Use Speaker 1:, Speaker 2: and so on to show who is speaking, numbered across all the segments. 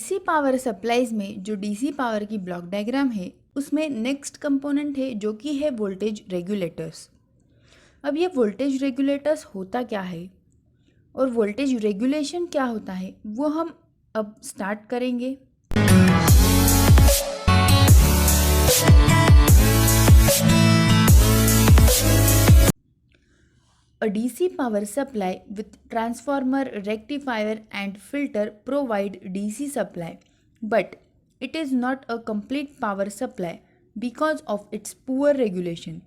Speaker 1: DC power supplies में जो DC power की ब्लॉक डायग्राम है उसमें नेक्स्ट कंपोनेंट है जो कि है वोल्टेज रेगुलेटर्स। अब ये वोल्टेज रेगुलेटर्स होता क्या है और वोल्टेज रेगुलेशन क्या होता है वो हम अब स्टार्ट करेंगे। A DC power supply with transformer, rectifier and filter provide DC supply, but it is not a complete power supply because of its poor regulation.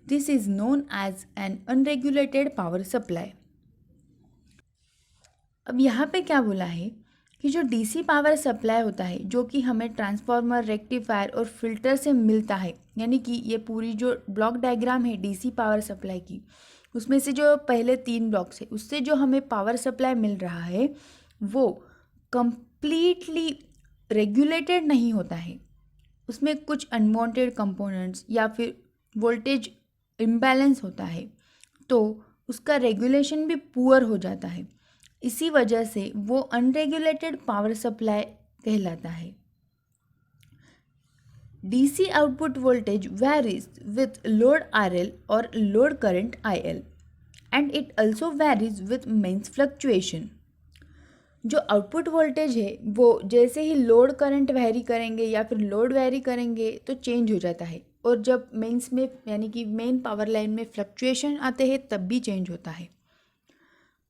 Speaker 1: This is known as an unregulated power supply. अब यहाँ पे क्या बोला है कि जो DC power supply होता है जो कि हमें ट्रांसफार्मर, रेक्टिफायर और फिल्टर से मिलता है, यानी कि ये पूरी जो ब्लॉक डायग्राम है डीसी पावर सप्लाई की, उसमें से जो पहले 3 ब्लॉक्स है उससे जो हमें पावर सप्लाई मिल रहा है वो कंप्लीटली रेगुलेटेड नहीं होता है। उसमें कुछ अनवांटेड कंपोनेंट्स या फिर वोल्टेज इम्बैलेंस होता है, तो उसका रेगुलेशन भी पुअर हो जाता है। इसी वजह से वो अनरेगुलेटेड पावर सप्लाई कहलाता है। DC output voltage varies with load RL or load current IL and it also varies with mains fluctuation. जो आउटपुट वोल्टेज है वो जैसे ही लोड करंट वेरी करेंगे या फिर लोड वेरी करेंगे तो चेंज हो जाता है, और जब मेंस में यानी कि मेन पावर लाइन में फ्लक्चुएशन आते हैं तब भी चेंज होता है।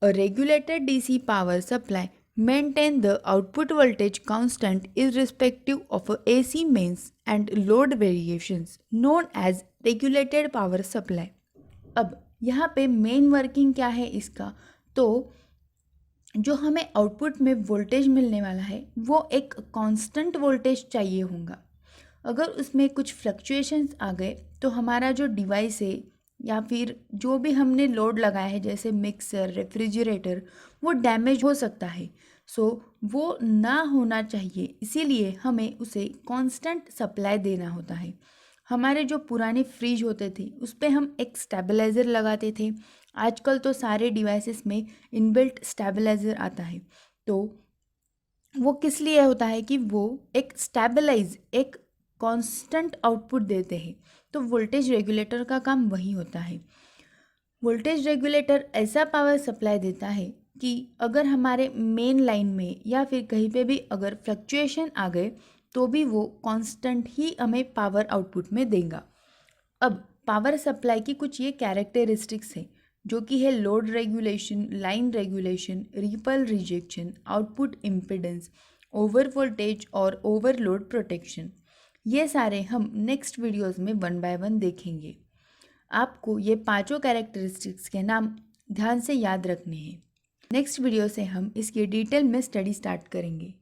Speaker 1: A regulated DC power supply maintain the output voltage constant irrespective of AC mains and load variations known as regulated power supply. अब यहाँ पे मेन वर्किंग क्या है इसका, तो जो हमें आउटपुट में वोल्टेज मिलने वाला है वो एक कांस्टेंट वोल्टेज चाहिए होगा। अगर उसमें कुछ फ्लक्चुएशंस आ गए तो हमारा जो डिवाइस है या फिर जो भी हमने लोड लगाया है जैसे मिक्सर, रेफ्रिजरेटर, वो डैमेज हो सकता है। सो वो ना होना चाहिए, इसीलिए हमें उसे कांस्टेंट सप्लाई देना होता है। हमारे जो पुराने फ्रिज होते थे उस पर हम एक स्टेबलाइज़र लगाते थे। आजकल तो सारे डिवाइसेस में इनबिल्ट स्टेबलाइज़र आता है, तो वो किस लिए होता है कि वो एक एक कांस्टेंट आउटपुट देते हैं। तो वोल्टेज रेगुलेटर का काम वही होता है। वोल्टेज रेगुलेटर ऐसा पावर सप्लाई देता है कि अगर हमारे मेन लाइन में या फिर कहीं पे भी अगर फ्लक्चुएशन आ गए तो भी वो कांस्टेंट ही हमें पावर आउटपुट में देगा। अब पावर सप्लाई की कुछ ये कैरेक्टरिस्टिक्स है जो कि है load regulation, line regulation, ripple rejection, output impedance, over voltage और ओवरलोड प्रोटेक्शन। ये सारे हम नेक्स्ट वीडियोस में 1 बाय 1 देखेंगे। आपको ये 5 कैरेक्टरिस्टिक्स के नाम ध्यान से याद रखने हैं। नेक्स्ट वीडियो से हम इसकी डिटेल में स्टडी स्टार्ट करेंगे।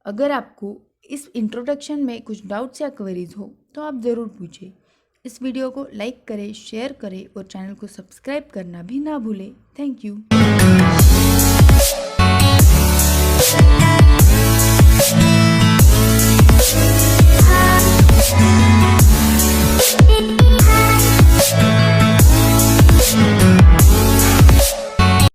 Speaker 1: अगर आपको इस इंट्रोडक्शन में कुछ डाउट्स या क्वेरीज हो तो आप ज़रूर पूछें। इस वीडियो को लाइक करें, शेयर करें और चैनल को सब्सक्राइब करना भी ना भूलें। Thank you.